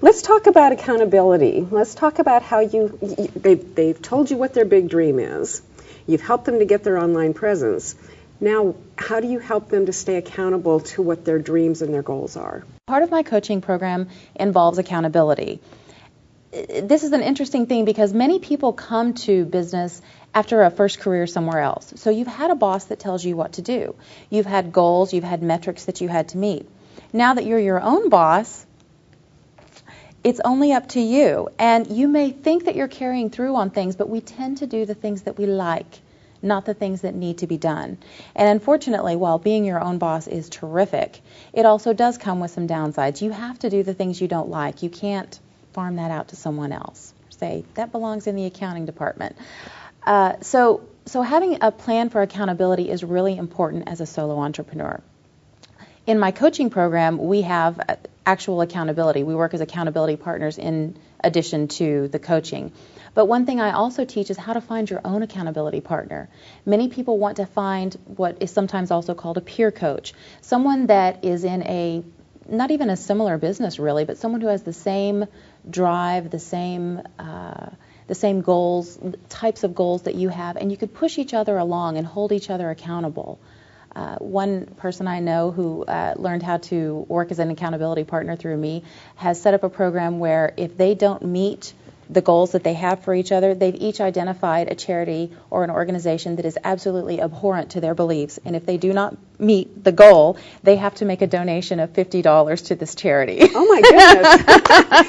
Let's talk about accountability. Let's talk about how they've told you what their big dream is. You've helped them to get their online presence. Now, how do you help them to stay accountable to what their dreams and their goals are? Part of my coaching program involves accountability. This is an interesting thing because many people come to business after a first career somewhere else. So you've had a boss that tells you what to do. You've had goals, you've had metrics that you had to meet. Now that you're your own boss, it's only up to you. And you may think that you're carrying through on things, but we tend to do the things that we like, not the things that need to be done. And unfortunately, while being your own boss is terrific, it also does come with some downsides. You have to do the things you don't like. You can't farm that out to someone else. Say, that belongs in the accounting department. So having a plan for accountability is really important as a solo entrepreneur. In my coaching program, we have actual accountability. We work as accountability partners in addition to the coaching. But one thing I also teach is how to find your own accountability partner. Many people want to find what is sometimes also called a peer coach, someone that is in not even a similar business really, but someone who has the same drive, the same goals, types of goals that you have, and you could push each other along and hold each other accountable. One person I know who learned how to work as an accountability partner through me has set up a program where if they don't meet the goals that they have for each other, they've each identified a charity or an organization that is absolutely abhorrent to their beliefs. And if they do not meet the goal, they have to make a donation of $50 to this charity. Oh my goodness.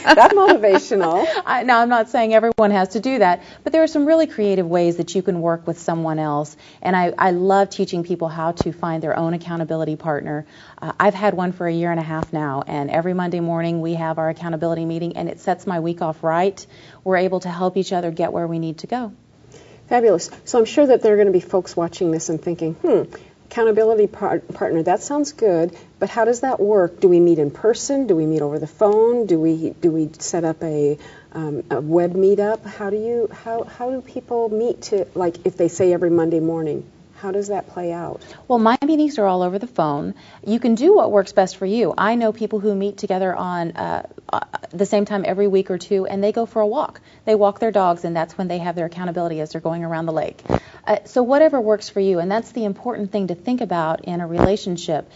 That's motivational. Now, I'm not saying everyone has to do that, but there are some really creative ways that you can work with someone else. And I love teaching people how to find their own accountability partner. I've had one for a year and a half now, and every Monday morning we have our accountability meeting, and it sets my week off right. We're able to help each other get where we need to go. Fabulous. So I'm sure that there are going to be folks watching this and thinking, accountability partner, that sounds good, but how does that work? Do we meet in person? Do we meet over the phone? Do we set up a web meetup? How do people meet to, like, if they say every Monday morning? How does that play out? Well, my meetings are all over the phone. You can do what works best for you. I know people who meet together on the same time every week or two, and they go for a walk. They walk their dogs, and that's when they have their accountability as they're going around the lake. So whatever works for you, and that's the important thing to think about in a relationship.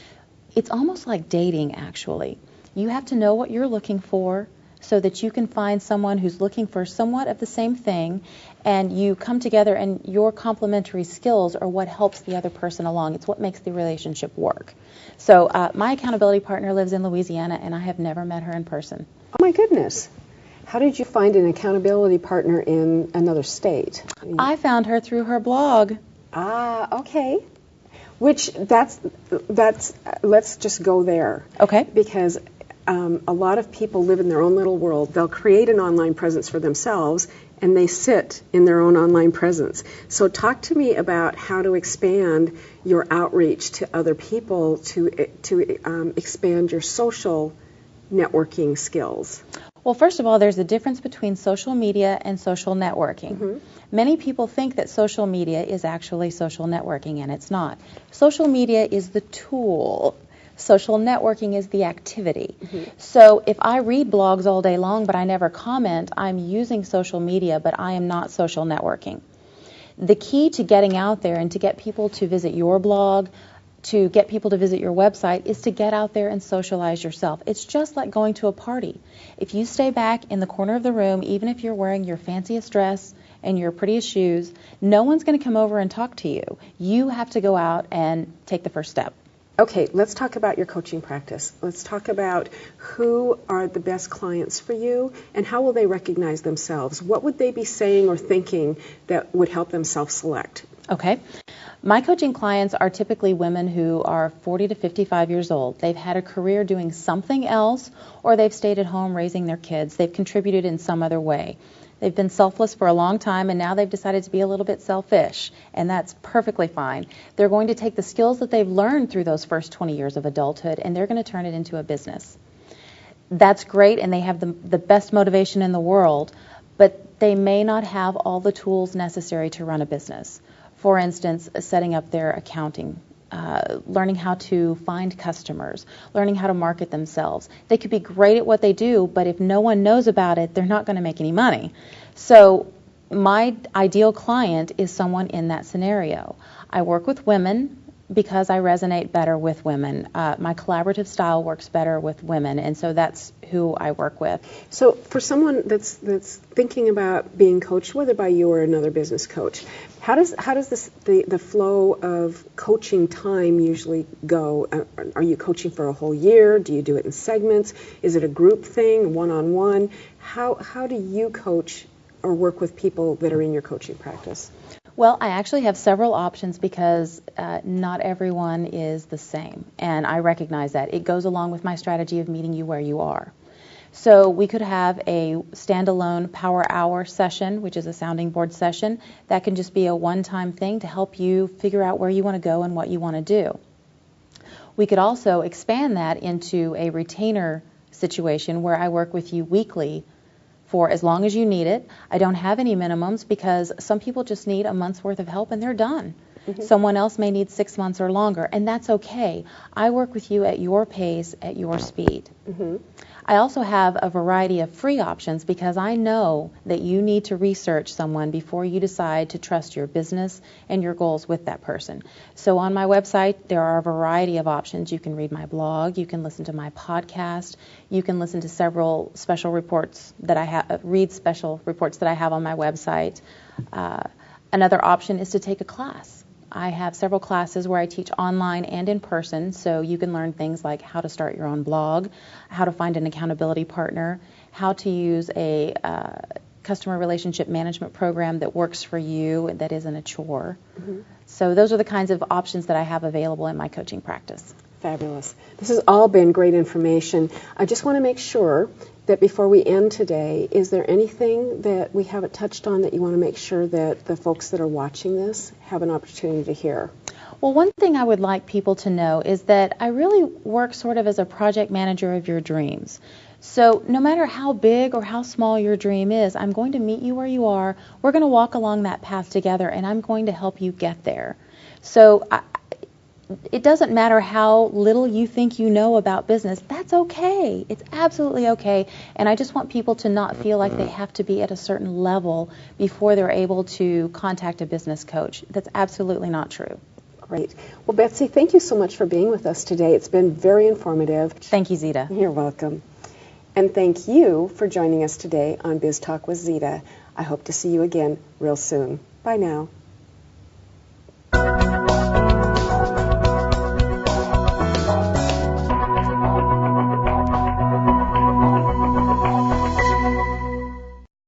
It's almost like dating, actually. You have to know what you're looking for so that you can find someone who's looking for somewhat of the same thing, and you come together and your complementary skills are what helps the other person along. It's what makes the relationship work. So my accountability partner lives in Louisiana, and I have never met her in person. Oh my goodness. How did you find an accountability partner in another state? I found her through her blog. Ah, okay. Let's just go there. Okay. Because a lot of people live in their own little world. They'll create an online presence for themselves, and they sit in their own online presence. So talk to me about how to expand your outreach to other people to expand your social networking skills. Well, first of all, there's a difference between social media and social networking. Mm-hmm. Many people think that social media is actually social networking, and it's not. Social media is the tool. Social networking is the activity. Mm-hmm. So if I read blogs all day long but I never comment, I'm using social media, but I am not social networking. The key to getting out there and to get people to visit your blog, to get people to visit your website, is to get out there and socialize yourself. It's just like going to a party. If you stay back in the corner of the room, even if you're wearing your fanciest dress and your prettiest shoes, no one's going to come over and talk to you. You have to go out and take the first step. Okay, let's talk about your coaching practice. Let's talk about who are the best clients for you and how will they recognize themselves? What would they be saying or thinking that would help them self-select? Okay. My coaching clients are typically women who are 40 to 55 years old. They've had a career doing something else, or they've stayed at home raising their kids. They've contributed in some other way. They've been selfless for a long time, and now they've decided to be a little bit selfish, and that's perfectly fine. They're going to take the skills that they've learned through those first 20 years of adulthood, and they're going to turn it into a business. That's great, and they have the best motivation in the world, but they may not have all the tools necessary to run a business. For instance, setting up their accounting learning how to find customers, learning how to market themselves. They could be great at what they do, but if no one knows about it, they're not going to make any money. So my ideal client is someone in that scenario. I work with women because I resonate better with women. My collaborative style works better with women, and so that's who I work with. So for someone that's thinking about being coached, whether by you or another business coach, how does the flow of coaching time usually go? Are you coaching for a whole year? Do you do it in segments? Is it a group thing, one-on-one? How do you coach or work with people that are in your coaching practice? Well, I actually have several options because not everyone is the same, and I recognize that. It goes along with my strategy of meeting you where you are. So we could have a standalone power hour session, which is a sounding board session. That can just be a one-time thing to help you figure out where you want to go and what you want to do. We could also expand that into a retainer situation where I work with you weekly for as long as you need it. I don't have any minimums because some people just need a month's worth of help and they're done. Mm-hmm. Someone else may need 6 months or longer, and that's okay. I work with you at your pace, at your speed. Mm-hmm. I also have a variety of free options because I know that you need to research someone before you decide to trust your business and your goals with that person. So on my website, there are a variety of options. You can read my blog, you can listen to my podcast, you can listen to several special reports that I have, read special reports that I have on my website. Another option is to take a class. I have several classes where I teach online and in person, so you can learn things like how to start your own blog, how to find an accountability partner, how to use a customer relationship management program that works for you, that isn't a chore. Mm-hmm. So those are the kinds of options that I have available in my coaching practice. Fabulous. This has all been great information. I just want to make sure that before we end today, is there anything that we haven't touched on that you want to make sure that the folks that are watching this have an opportunity to hear? Well, one thing I would like people to know is that I really work sort of as a project manager of your dreams. So no matter how big or how small your dream is, I'm going to meet you where you are. We're going to walk along that path together, and I'm going to help you get there. So it doesn't matter how little you think you know about business. That's okay. It's absolutely okay. And I just want people to not feel like they have to be at a certain level before they're able to contact a business coach. That's absolutely not true. Great. Well, Betsy, thank you so much for being with us today. It's been very informative. Thank you, Zita. You're welcome. And thank you for joining us today on Biz Talk with Zita. I hope to see you again real soon. Bye now.